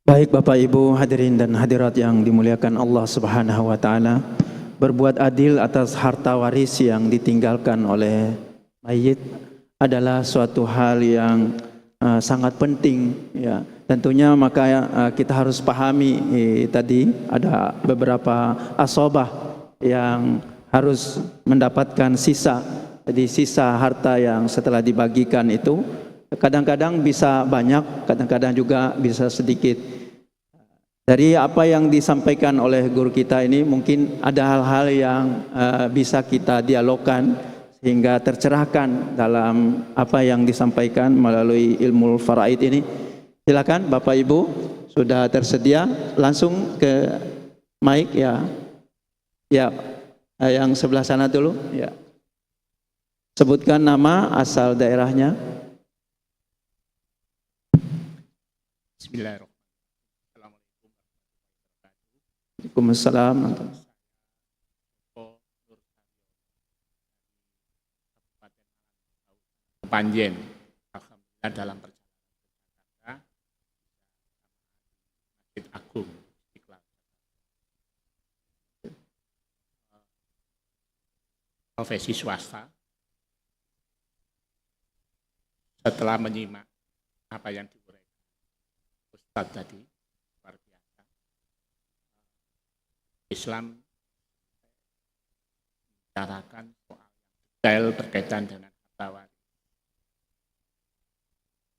Baik Bapak Ibu hadirin dan hadirat yang dimuliakan Allah Subhanahu wa taala, berbuat adil atas harta waris yang ditinggalkan oleh mayit adalah suatu hal yang sangat penting ya. Tentunya maka kita harus pahami tadi ada beberapa asobah yang harus mendapatkan sisa. Jadi sisa harta yang setelah dibagikan itu kadang-kadang bisa banyak, kadang-kadang juga bisa sedikit. Dari apa yang disampaikan oleh guru kita ini mungkin ada hal-hal yang bisa kita dialogkan sehingga tercerahkan dalam apa yang disampaikan melalui ilmu faraid ini. Silakan Bapak Ibu, sudah tersedia, langsung ke mic ya. Ya, yang sebelah sana dulu ya. Sebutkan nama, asal daerahnya. Bismillahirrahmanirrahim. Waalaikumsalam. Panjen, alhamdulillah dalam perjalanan Masjid Agung Istiqlal. Profesi swasta. Setelah menyimak apa yang diuraikan Ustadz tadi, luar biasa. Islam membicarakan soal detail berkaitan dengan harta waris.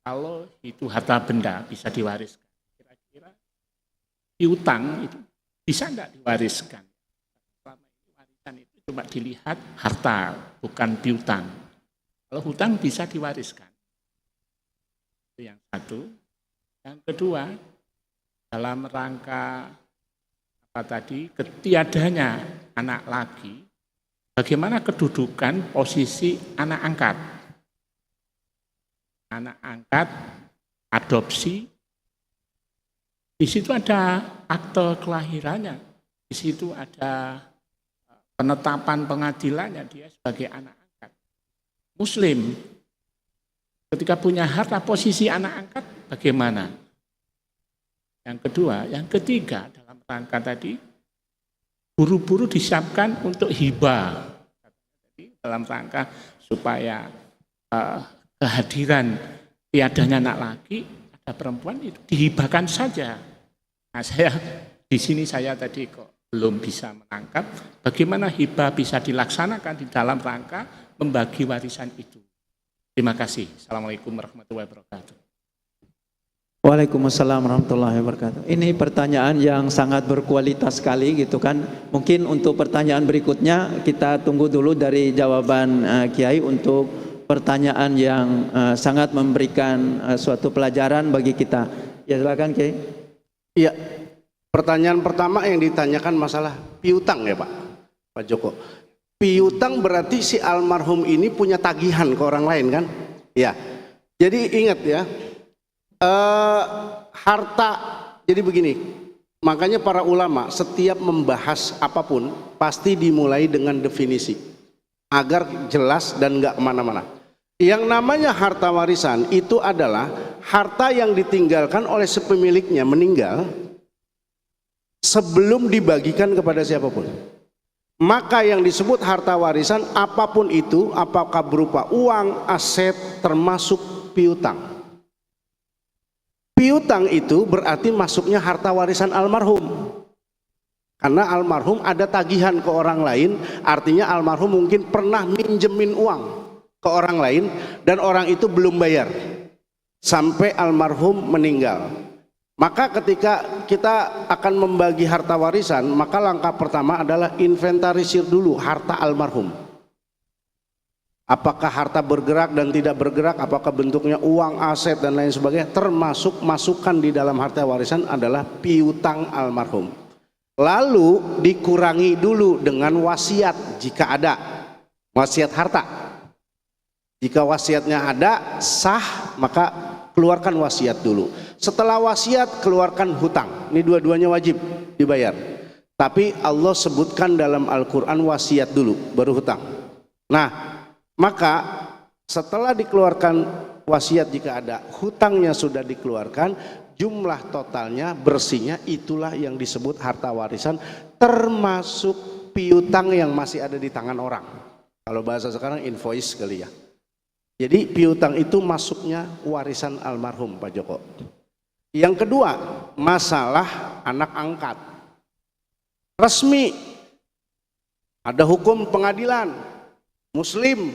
Kalau itu harta benda bisa diwariskan, kira-kira piutang itu bisa enggak diwariskan? Selama ini warisan itu cuma dilihat harta, bukan piutang. Kalau hutang bisa diwariskan. Itu yang satu. Yang kedua, dalam rangka apa tadi, ketiadanya anak laki, bagaimana kedudukan posisi anak angkat? Anak angkat, adopsi, di situ ada akte kelahirannya, di situ ada penetapan pengadilannya dia sebagai anak angkat. Muslim, ketika punya harta posisi anak angkat, bagaimana? Yang kedua, yang ketiga, dalam rangka tadi, buru-buru disiapkan untuk hibah. Dalam rangka supaya kehadiran tiadanya anak laki, ada perempuan itu dihibahkan saja. Nah, di sini saya tadi kok belum bisa menangkap bagaimana hibah bisa dilaksanakan di dalam rangka membagi warisan itu. Terima kasih. Assalamualaikum warahmatullahi wabarakatuh. Waalaikumsalam warahmatullahi wabarakatuh. Ini pertanyaan yang sangat berkualitas sekali gitu kan. Mungkin untuk pertanyaan berikutnya kita tunggu dulu dari jawaban Kiai untuk pertanyaan yang sangat memberikan suatu pelajaran bagi kita. Ya silakan Kiai. Iya. Pertanyaan pertama yang ditanyakan masalah piutang ya Pak Joko. Piutang berarti si almarhum ini punya tagihan ke orang lain kan? Ya. Jadi ingat ya, harta. Jadi begini. Makanya para ulama setiap membahas apapun pasti dimulai dengan definisi agar jelas dan nggak kemana-mana. Yang namanya harta warisan itu adalah harta yang ditinggalkan oleh si pemiliknya meninggal sebelum dibagikan kepada siapapun. Maka yang disebut harta warisan apapun itu, apakah berupa uang, aset, termasuk piutang. Piutang itu berarti masuknya harta warisan almarhum. Karena almarhum ada tagihan ke orang lain, artinya almarhum mungkin pernah minjemin uang ke orang lain dan orang itu belum bayar sampai almarhum meninggal. Maka ketika kita akan membagi harta warisan, maka langkah pertama adalah inventarisir dulu harta almarhum. Apakah harta bergerak dan tidak bergerak, apakah bentuknya uang, aset dan lain sebagainya, termasuk masukan di dalam harta warisan adalah piutang almarhum. Lalu dikurangi dulu dengan wasiat jika ada wasiat harta. Jika wasiatnya ada sah, maka keluarkan wasiat dulu. Setelah wasiat keluarkan hutang. Ini dua-duanya wajib dibayar. Tapi Allah sebutkan dalam Al-Quran wasiat dulu baru hutang. Nah, maka setelah dikeluarkan wasiat jika ada, hutangnya sudah dikeluarkan, jumlah totalnya, bersihnya, itulah yang disebut harta warisan, termasuk piutang yang masih ada di tangan orang. Kalau bahasa sekarang invoice kali ya. Jadi piutang itu masuknya warisan almarhum Pak Joko. Yang kedua, masalah anak angkat. Resmi, ada hukum pengadilan, muslim.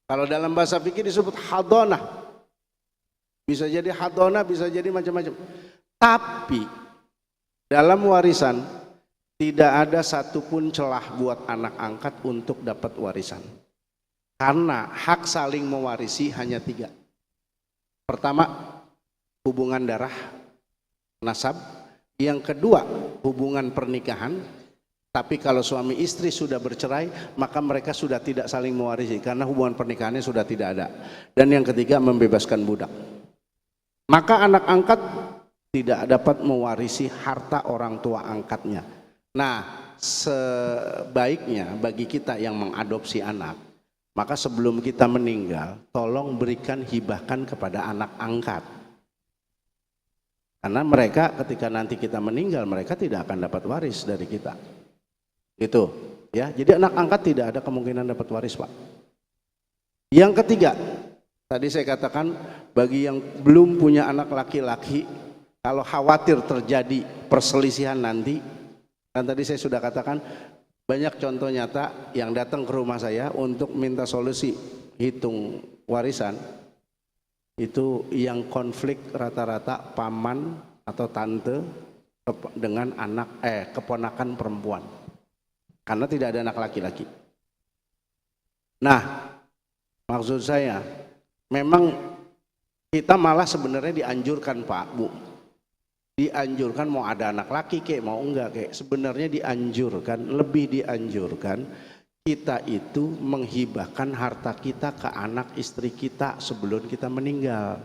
Kalau dalam bahasa fikih disebut hadonah. Bisa jadi hadonah, bisa jadi macam-macam. Tapi dalam warisan tidak ada satupun celah buat anak angkat untuk dapat warisan. Karena hak saling mewarisi hanya 3. Pertama, hubungan darah, nasab. Yang kedua, hubungan pernikahan. Tapi kalau suami istri sudah bercerai, maka mereka sudah tidak saling mewarisi karena hubungan pernikahannya sudah tidak ada. Dan yang ketiga, membebaskan budak. Maka anak angkat tidak dapat mewarisi harta orang tua angkatnya. Nah, sebaiknya bagi kita yang mengadopsi anak, maka sebelum kita meninggal, tolong berikan, hibahkan kepada anak angkat. Karena mereka ketika nanti kita meninggal, mereka tidak akan dapat waris dari kita. Itu, ya. Jadi anak angkat tidak ada kemungkinan dapat waris, Pak. Yang ketiga, tadi saya katakan bagi yang belum punya anak laki-laki, kalau khawatir terjadi perselisihan nanti, dan tadi saya sudah katakan banyak contoh nyata yang datang ke rumah saya untuk minta solusi hitung warisan, itu yang konflik rata-rata paman atau tante dengan keponakan perempuan karena tidak ada anak laki-laki. Nah, maksud saya memang kita malah sebenarnya dianjurkan Pak Bu, dianjurkan mau ada anak laki kek mau enggak kek, sebenarnya dianjurkan, lebih dianjurkan kita itu menghibahkan harta kita ke anak istri kita sebelum kita meninggal.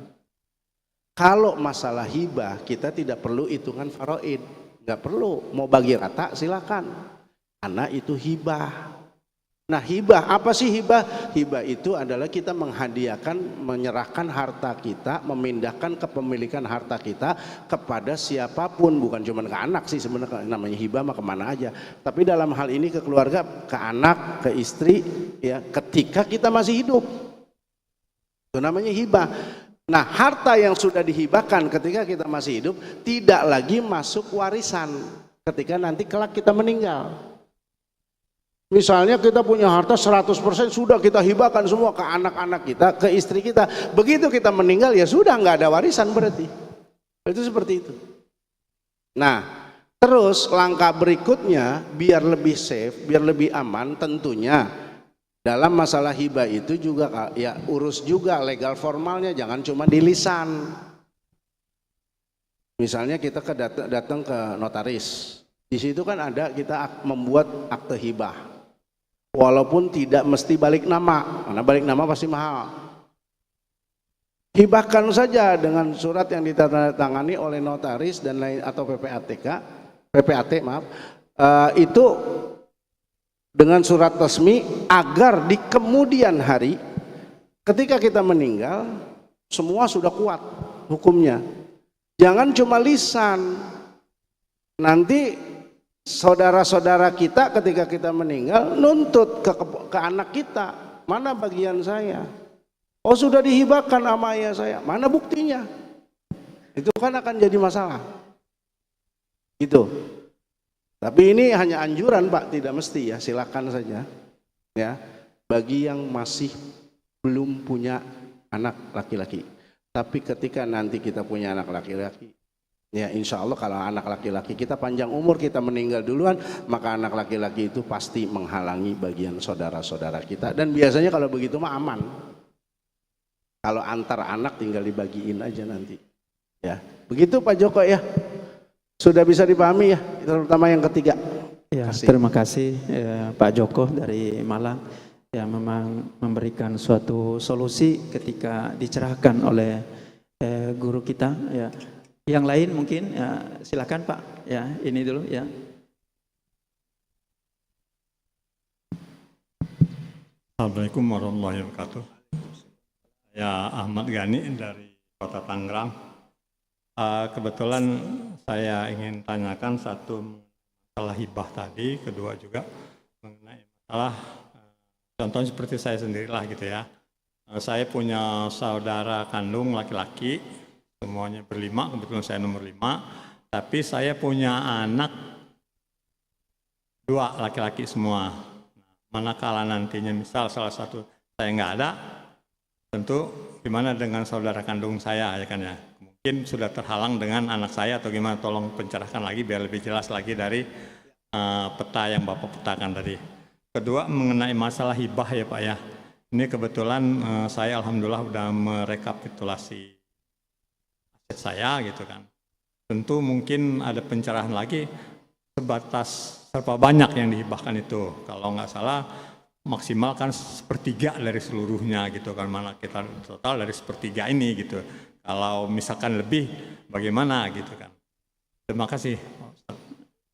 Kalau masalah hibah kita tidak perlu hitungan faraid, nggak perlu, mau bagi rata silakan, karena itu hibah. Nah, hibah apa sih hibah? Hibah itu adalah kita menghadiahkan, menyerahkan harta kita, memindahkan kepemilikan harta kita kepada siapapun, bukan cuma ke anak sih sebenarnya, namanya hibah mah kemana aja. Tapi dalam hal ini ke keluarga, ke anak, ke istri, ya ketika kita masih hidup, itu namanya hibah. Nah, harta yang sudah dihibahkan ketika kita masih hidup tidak lagi masuk warisan ketika nanti kelak kita meninggal. Misalnya kita punya harta 100% sudah kita hibahkan semua ke anak-anak kita, ke istri kita. Begitu kita meninggal ya sudah nggak ada warisan berarti. Itu seperti itu. Nah, terus langkah berikutnya biar lebih safe, biar lebih aman tentunya dalam masalah hibah itu juga ya urus juga legal formalnya, jangan cuma di lisan. Misalnya kita datang ke notaris. Di situ kan ada kita membuat akte hibah. Walaupun tidak mesti balik nama, karena balik nama pasti mahal. Hibahkan saja dengan surat yang ditandatangani oleh notaris dan lain atau PPAT maaf, itu dengan surat resmi agar di kemudian hari ketika kita meninggal semua sudah kuat hukumnya. Jangan cuma lisan. Nanti saudara-saudara kita ketika kita meninggal nuntut ke anak kita, mana bagian saya? Oh sudah dihibahkan sama ayah saya, mana buktinya? Itu kan akan jadi masalah. Itu. Tapi ini hanya anjuran Pak, tidak mesti ya, silakan saja. Ya, bagi yang masih belum punya anak laki-laki. Tapi ketika nanti kita punya anak laki-laki, ya insya Allah kalau anak laki-laki kita panjang umur, kita meninggal duluan, maka anak laki-laki itu pasti menghalangi bagian saudara-saudara kita. Dan biasanya kalau begitu mah aman. Kalau antar anak tinggal dibagiin aja nanti. Ya, begitu Pak Joko ya. Sudah bisa dipahami ya, terutama yang ketiga. Ya, terima kasih Pak Joko dari Malang yang memang memberikan suatu solusi ketika dicerahkan oleh guru kita ya. Yang lain mungkin ya, silakan Pak ya, ini dulu ya. Assalamualaikum warahmatullahi wabarakatuh. Ya Ahmad Ghani dari Kota Tangerang. Kebetulan saya ingin tanyakan satu masalah hibah tadi, kedua juga mengenai masalah contohnya seperti saya sendirilah gitu ya. Saya punya saudara kandung laki-laki, semuanya berlima, kebetulan saya nomor 5. Tapi saya punya anak 2 laki-laki semua. Manakala nantinya misal salah satu saya nggak ada, tentu gimana dengan saudara kandung saya ya kan ya. Mungkin sudah terhalang dengan anak saya atau gimana, tolong pencerahkan lagi biar lebih jelas lagi dari peta yang Bapak petakan tadi. Kedua mengenai masalah hibah ya Pak ya. Ini kebetulan saya alhamdulillah udah merekapitulasi aset saya gitu kan. Tentu mungkin ada pencerahan lagi sebatas berapa banyak yang dihibahkan itu. Kalau nggak salah maksimal kan 1/3 dari seluruhnya gitu kan, mana kita total dari 1/3 ini gitu. Kalau misalkan lebih bagaimana gitu kan. Terima kasih.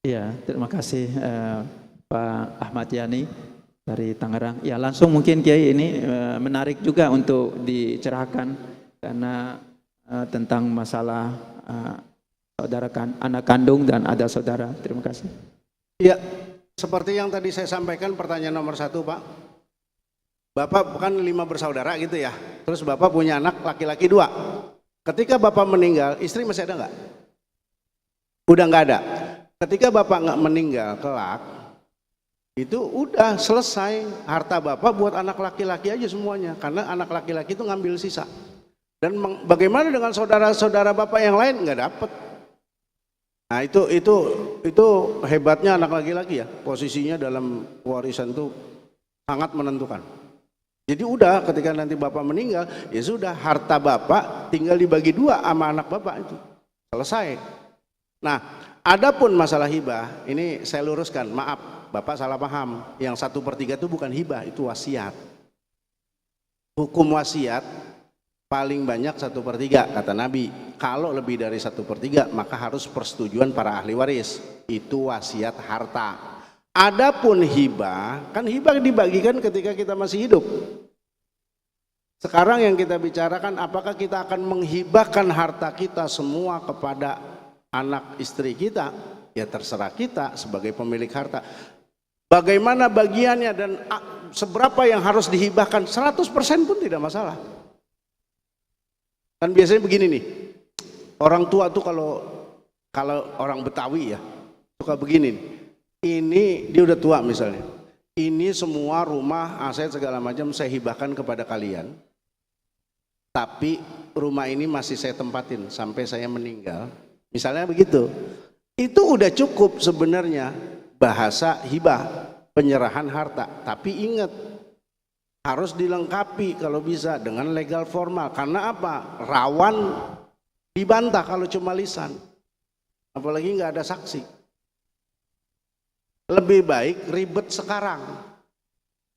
Iya, terima kasih Pak Ahmad Yani dari Tangerang. Ya, langsung mungkin Kiai ini menarik juga untuk dicerahkan karena tentang masalah saudara anak kandung dan ada saudara. Terima kasih. Ya, seperti yang tadi saya sampaikan pertanyaan nomor 1 Pak. Bapak kan 5 bersaudara gitu ya. Terus Bapak punya anak laki-laki 2. Ketika Bapak meninggal, istri masih ada nggak? Udah nggak ada. Ketika Bapak nggak meninggal kelak, itu udah selesai harta Bapak buat anak laki-laki aja semuanya. Karena anak laki-laki itu ngambil sisa. Dan bagaimana dengan saudara-saudara Bapak yang lain? Nggak dapet. Nah itu hebatnya anak laki-laki ya, posisinya dalam warisan itu sangat menentukan. Jadi udah ketika nanti Bapak meninggal, ya sudah harta Bapak tinggal dibagi 2 sama anak Bapak itu. Selesai. Nah, adapun masalah hibah, ini saya luruskan, maaf Bapak salah paham. Yang 1/3 itu bukan hibah, itu wasiat. Hukum wasiat paling banyak 1/3 kata Nabi. Kalau lebih dari 1/3 maka harus persetujuan para ahli waris. Itu wasiat harta. Adapun hibah, kan hibah dibagikan ketika kita masih hidup. Sekarang yang kita bicarakan apakah kita akan menghibahkan harta kita semua kepada anak istri kita? Ya terserah kita sebagai pemilik harta. Bagaimana bagiannya dan seberapa yang harus dihibahkan, 100% pun tidak masalah. Kan biasanya begini nih, orang tua tuh kalau orang Betawi ya suka begini nih. Ini dia udah tua misalnya, ini semua rumah aset segala macam saya hibahkan kepada kalian, tapi rumah ini masih saya tempatin sampai saya meninggal, misalnya begitu. Itu udah cukup sebenarnya bahasa hibah, penyerahan harta. Tapi ingat, harus dilengkapi kalau bisa dengan legal formal. Karena apa? Rawan dibantah kalau cuma lisan, apalagi nggak ada saksi. Lebih baik ribet sekarang.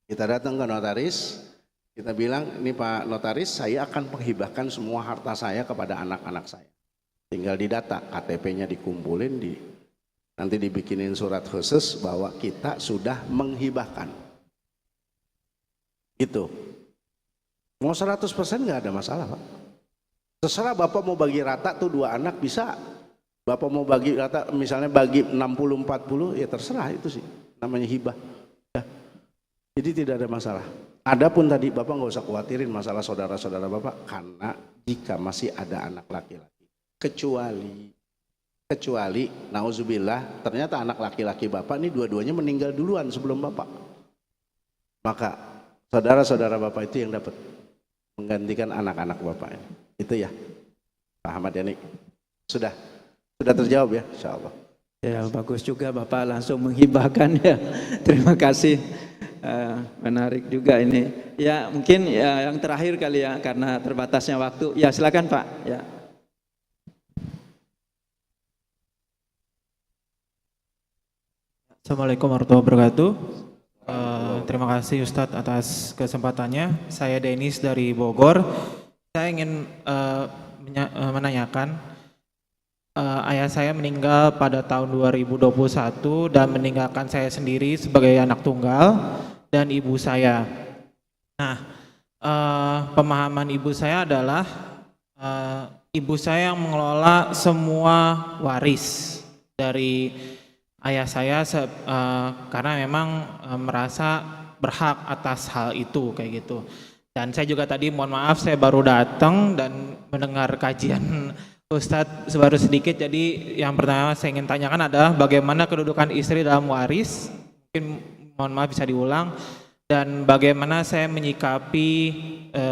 Kita datang ke notaris, kita bilang, ini Pak Notaris, saya akan menghibahkan semua harta saya kepada anak-anak saya. Tinggal didata, KTP-nya dikumpulin, nanti dibikinin surat khusus bahwa kita sudah menghibahkan. Itu. Mau 100% nggak ada masalah Pak. Terserah Bapak mau bagi rata tuh 2 anak bisa. Bapak mau bagi rata misalnya bagi 60-40 ya terserah, itu sih namanya hibah. Ya. Jadi tidak ada masalah. Adapun tadi Bapak nggak usah khawatirin masalah saudara-saudara Bapak, karena jika masih ada anak laki-laki, kecuali nauzubillah ternyata anak laki-laki Bapak ini dua-duanya meninggal duluan sebelum Bapak, maka saudara-saudara Bapak itu yang dapat menggantikan anak-anak Bapak ini. Itu ya Pak Ahmad Yani. Sudah terjawab ya, insya Allah. Ya, bagus juga Bapak langsung menghibahkan ya. Terima kasih. Menarik juga ini. Ya, mungkin ya, yang terakhir kali ya, karena terbatasnya waktu. Ya, silakan Pak. Ya. Assalamualaikum warahmatullahi wabarakatuh. Terima kasih Ustadz atas kesempatannya. Saya Denis dari Bogor. Saya ingin menanyakan, ayah saya meninggal pada tahun 2021 dan meninggalkan saya sendiri sebagai anak tunggal dan ibu saya. Nah, pemahaman ibu saya adalah ibu saya yang mengelola semua waris dari ayah saya karena memang merasa berhak atas hal itu kayak gitu. Dan saya juga tadi mohon maaf saya baru datang dan mendengar kajian Ustadz baru sedikit. Jadi yang pertama saya ingin tanyakan adalah bagaimana kedudukan istri dalam waris. Mungkin mohon maaf bisa diulang. Dan bagaimana saya menyikapi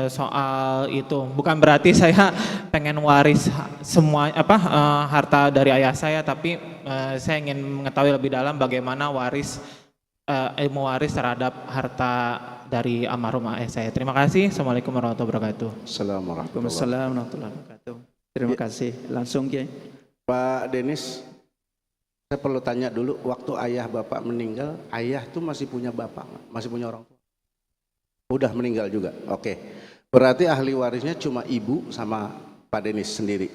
soal itu. Bukan berarti saya pengen waris semua harta dari ayah saya, tapi saya ingin mengetahui lebih dalam bagaimana ilmu waris terhadap harta dari almarhum ayah saya. Terima kasih. Assalamualaikum warahmatullahi wabarakatuh. Assalamualaikum Waalaikumsalam warahmatullahi wabarakatuh. Terima kasih. Langsung Kiai. Pak Denis, saya perlu tanya dulu, waktu ayah bapak meninggal, ayah tuh masih punya bapak, masih punya orang tua? Udah meninggal juga, oke. Berarti ahli warisnya cuma ibu sama Pak Denis sendiri.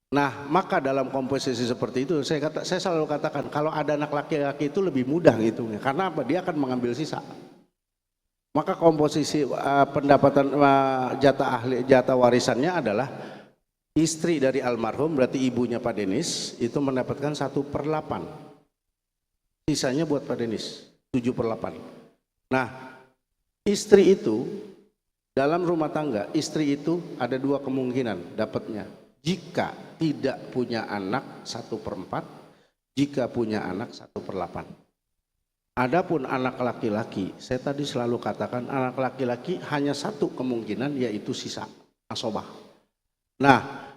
Nah, maka dalam komposisi seperti itu, saya selalu katakan, kalau ada anak laki-laki itu lebih mudah ngitungnya. Karena apa? Dia akan mengambil sisa. Maka komposisi pendapatan jatah warisannya adalah istri dari almarhum, berarti ibunya Pak Denis, itu mendapatkan 1/8. Sisanya buat Pak Denis, 7/8. Nah, istri itu, dalam rumah tangga, istri itu ada 2 kemungkinan dapatnya. Jika tidak punya anak 1/4, jika punya anak 1/8. Adapun anak laki-laki, saya tadi selalu katakan anak laki-laki hanya 1 kemungkinan, yaitu sisa, asobah. Nah,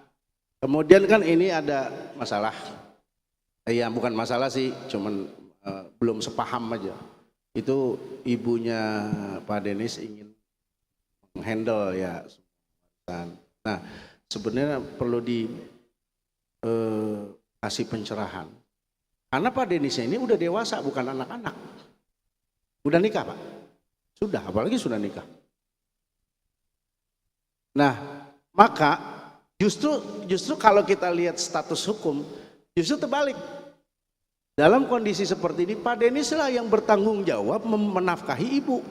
kemudian kan ini ada masalah, ya bukan masalah sih, cuman belum sepaham aja. Itu ibunya Pak Denis ingin menghandle ya. Nah, sebenarnya perlu dikasih pencerahan. Karena Pak Denis ini udah dewasa, bukan anak-anak. Udah nikah Pak? Sudah, apalagi sudah nikah. Nah, maka Justru kalau kita lihat status hukum, justru terbalik. Dalam kondisi seperti ini, Pak Denis lah yang bertanggung jawab menafkahi ibu.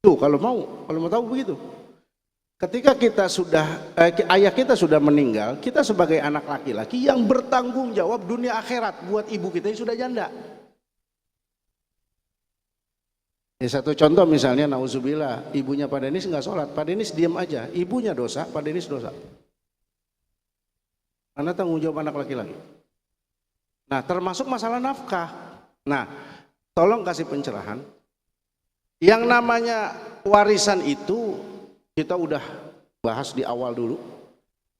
Tuh, kalau mau tahu begitu. Ketika ayah kita sudah meninggal, kita sebagai anak laki-laki yang bertanggung jawab dunia akhirat buat ibu kita yang sudah janda. Ya, satu contoh misalnya, nauzubillah, ibunya Pak Denis nggak sholat, Pak Denis diam aja, ibunya dosa, Pak Denis dosa. Karena tanggung jawab anak laki-laki. Nah, termasuk masalah nafkah. Nah, tolong kasih pencerahan. Yang namanya warisan itu kita udah bahas di awal dulu.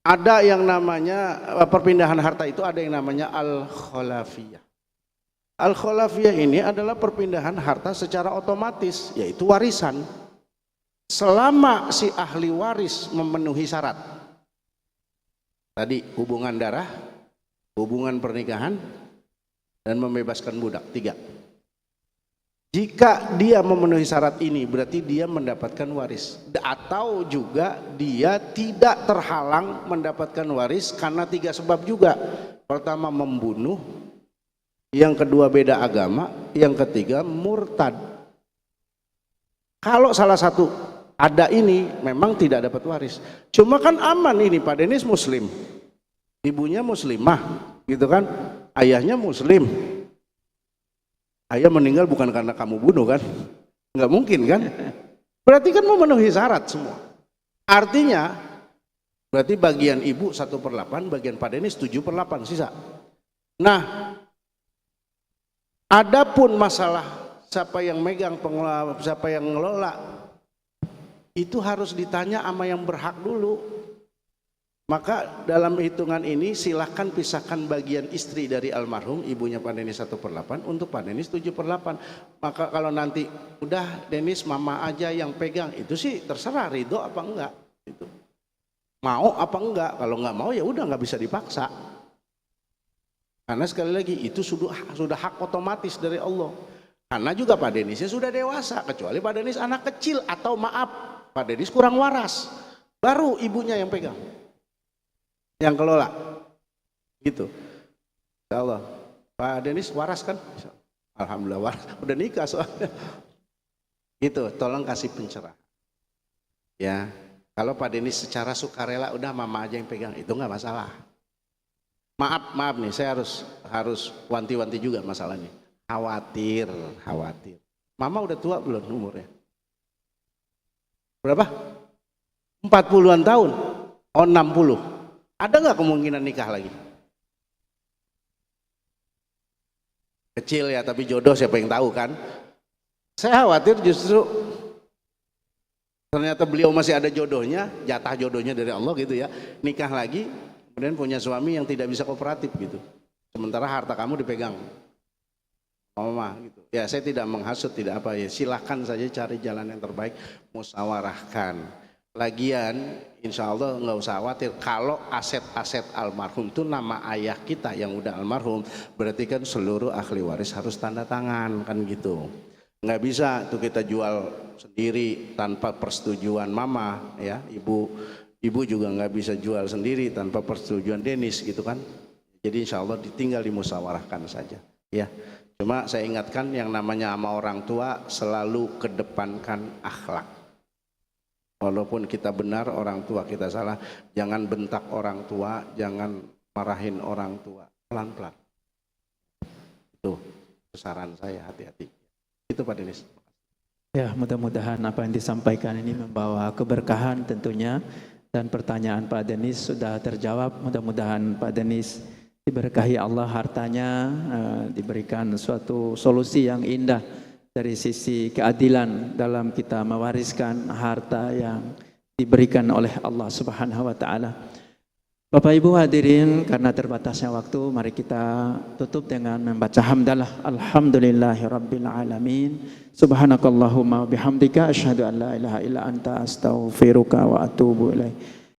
Ada yang namanya perpindahan harta itu, ada yang namanya al-khalafiyah. Al-khalafiyah ini adalah perpindahan harta secara otomatis, yaitu warisan. Selama si ahli waris memenuhi syarat. Tadi hubungan darah, hubungan pernikahan, dan membebaskan budak, 3. Jika dia memenuhi syarat ini, berarti dia mendapatkan waris. Atau juga dia tidak terhalang mendapatkan waris karena 3 sebab juga. Pertama, membunuh. Yang kedua, beda agama. Yang ketiga, murtad. Kalau salah satu ada ini, memang tidak dapat waris. Cuma kan aman ini, Pak Denis muslim, ibunya muslimah, gitu kan, ayahnya muslim. Ayah meninggal bukan karena kamu bunuh kan? Nggak mungkin kan? Berarti kan memenuhi syarat semua. Artinya, berarti bagian ibu 1/8, bagian Pak Denis 7/8 sisa. Nah, adapun masalah siapa yang megang pengelola, siapa yang ngelola, itu harus ditanya sama yang berhak dulu. Maka dalam hitungan ini silahkan pisahkan bagian istri dari almarhum, ibunya Pak Denis 1/8, untuk Pak Denis 7/8. Maka kalau nanti udah Denis mama aja yang pegang, itu sih terserah ridho apa enggak. Itu. Mau apa enggak? Kalau enggak mau ya udah, nggak bisa dipaksa. Karena sekali lagi itu sudah hak otomatis dari Allah. Karena juga Pak Denisnya sudah dewasa, kecuali Pak Denis anak kecil atau maaf, Pak Denis kurang waras, baru ibunya yang pegang, yang kelola, gitu. Insya Allah. Pak Denis waras kan? Alhamdulillah waras, udah nikah soalnya. Gitu, tolong kasih pencerahan. Ya, Kalau Pak Denis secara sukarela udah mama aja yang pegang, itu nggak masalah. Maaf nih, saya harus wanti-wanti juga masalahnya. Khawatir. Mama udah tua belum umurnya? Berapa? 40-an tahun? Oh 60. Ada nggak kemungkinan nikah lagi? Kecil ya, tapi jodoh siapa yang tahu kan? Saya khawatir justru ternyata beliau masih ada jodohnya, jatah jodohnya dari Allah gitu ya, nikah lagi, kemudian punya suami yang tidak bisa kooperatif gitu. Sementara harta kamu dipegang mama gitu. Ya saya tidak menghasut, tidak apa ya, silahkan saja cari jalan yang terbaik, musyawarahkan. Lagian insya Allah nggak usah khawatir, kalau aset-aset almarhum itu nama ayah kita yang udah almarhum, berarti kan seluruh ahli waris harus tanda tangan kan gitu. Nggak bisa tuh kita jual sendiri tanpa persetujuan mama ya, ibu juga nggak bisa jual sendiri tanpa persetujuan Denis gitu kan. Jadi insya Allah tinggal dimusyawarahkan saja ya. Cuma saya ingatkan yang namanya sama orang tua selalu kedepankan akhlak. Walaupun kita benar, orang tua kita salah, jangan bentak orang tua, jangan marahin orang tua, pelan-pelan. Itu saran saya, hati-hati. Itu Pak Denis. Ya, mudah-mudahan apa yang disampaikan ini membawa keberkahan tentunya, dan pertanyaan Pak Denis sudah terjawab. Mudah-mudahan Pak Denis diberkahi Allah hartanya, diberikan suatu solusi yang indah dari sisi keadilan dalam kita mewariskan harta yang diberikan oleh Allah Subhanahu wa taala. Bapak Ibu hadirin, karena terbatasnya waktu, mari kita tutup dengan membaca hamdalah. Alhamdulillahirabbil alamin. Subhanakallahumma wa bihamdika asyhadu an la ilaha illa anta astaghfiruka wa atubu ilaik.